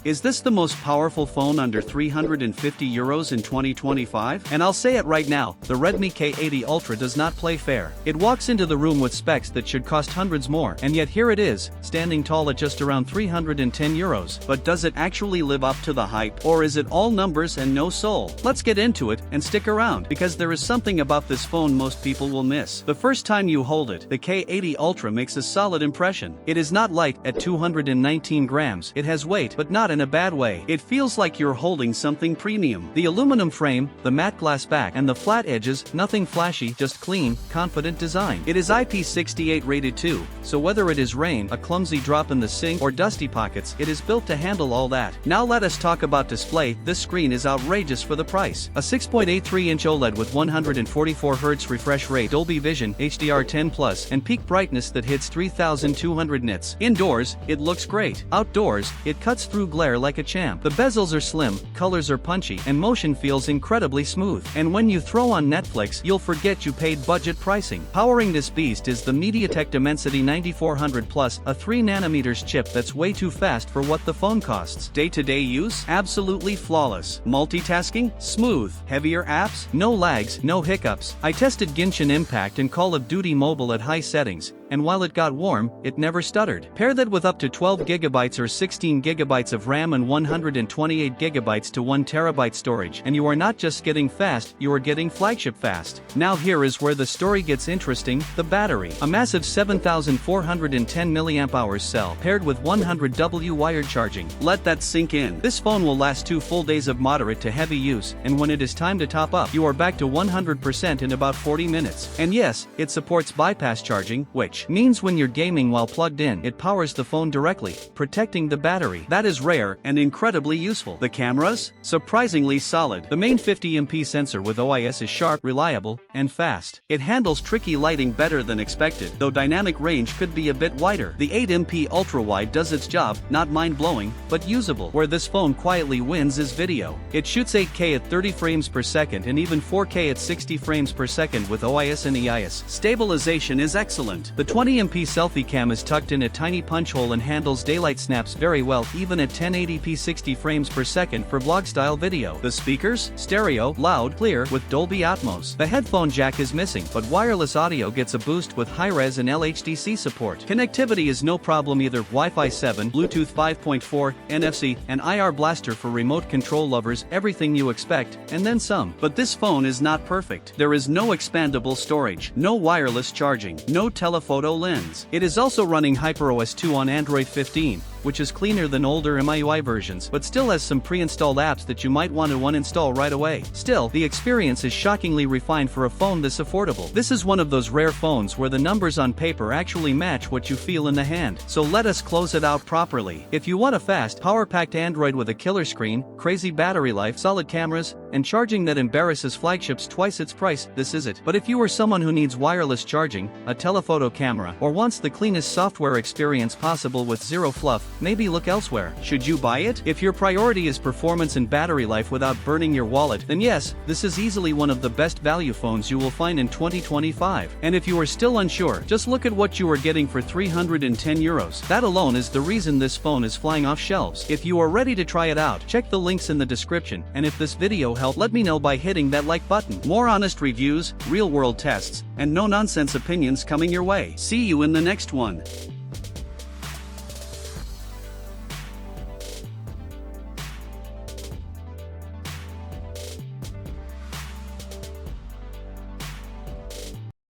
Is this the most powerful phone under €350 in 2025? And I'll say it right now, the Redmi K80 Ultra does not play fair. It walks into the room with specs that should cost hundreds more, and yet here it is, standing tall at just around €310. But does it actually live up to the hype, or is it all numbers and no soul? Let's get into it, and stick around, because there is something about this phone most people will miss. The first time you hold it, the K80 Ultra makes a solid impression. It is not light at 219 grams, it has weight, but not in a bad way. It feels like you're holding something premium. The aluminum frame, the matte glass back, and the flat edges, nothing flashy, just clean, confident design. It is IP68 rated too, so whether it is rain, a clumsy drop in the sink, or dusty pockets, it is built to handle all that. Now let us talk about display. This screen is outrageous for the price. A 6.83-inch OLED with 144Hz refresh rate, Dolby Vision, HDR10+, and peak brightness that hits 3200 nits. Indoors, it looks great. Outdoors, it cuts through glare like a champ. The bezels are slim, colors are punchy, and motion feels incredibly smooth. And when you throw on Netflix, you'll forget you paid budget pricing. Powering this beast is the MediaTek Dimensity 9400 Plus, a 3nm chip that's way too fast for what the phone costs. Day-to-day use? Absolutely flawless. Multitasking? Smooth. Heavier apps? No lags, no hiccups. I tested Genshin Impact and Call of Duty Mobile at high settings, and while it got warm, it never stuttered. Pair that with up to 12GB or 16GB of RAM and 128GB to 1TB storage, and you are not just getting fast, you are getting flagship fast. Now here is where the story gets interesting, the battery. A massive 7410 mAh cell, paired with 100W wired charging. Let that sink in. This phone will last 2 full days of moderate to heavy use, and when it is time to top up, you are back to 100% in about 40 minutes. And yes, it supports bypass charging, which means when you're gaming while plugged in, it powers the phone directly, protecting the battery. That is rare and incredibly useful. The cameras? Surprisingly solid. The main 50MP sensor with OIS is sharp, reliable, and fast. It handles tricky lighting better than expected, though dynamic range could be a bit wider. The 8MP ultra-wide does its job, not mind-blowing, but usable. Where this phone quietly wins is video. It shoots 8K at 30 frames per second and even 4K at 60 frames per second with OIS and EIS. Stabilization is excellent. The 20MP selfie cam is tucked in a tiny punch hole and handles daylight snaps very well, even at 1080p 60 frames per second for vlog-style video. The speakers? Stereo, loud, clear, with Dolby Atmos. The headphone jack is missing, but wireless audio gets a boost with high-res and LHDC support. Connectivity is no problem either. Wi-Fi 7, Bluetooth 5.4, NFC, and IR Blaster for remote control lovers, everything you expect, and then some. But this phone is not perfect. There is no expandable storage, no wireless charging, no telephoto lens. It is also running HyperOS 2 on Android 15, which is cleaner than older MIUI versions, but still has some pre-installed apps that you might want to uninstall right away. Still, the experience is shockingly refined for a phone this affordable. This is one of those rare phones where the numbers on paper actually match what you feel in the hand. So let us close it out properly. If you want a fast, power-packed Android with a killer screen, crazy battery life, solid cameras, and charging that embarrasses flagships twice its price, this is it. But if you are someone who needs wireless charging, a telephoto camera, or wants the cleanest software experience possible with zero fluff, maybe look elsewhere. Should you buy it? If your priority is performance and battery life without burning your wallet, then yes, this is easily one of the best value phones you will find in 2025. And if you are still unsure, just look at what you are getting for €310. That alone is the reason this phone is flying off shelves. If you are ready to try it out, check the links in the description, and if this video helped, let me know by hitting that like button. More honest reviews, real-world tests, and no-nonsense opinions coming your way. See you in the next one.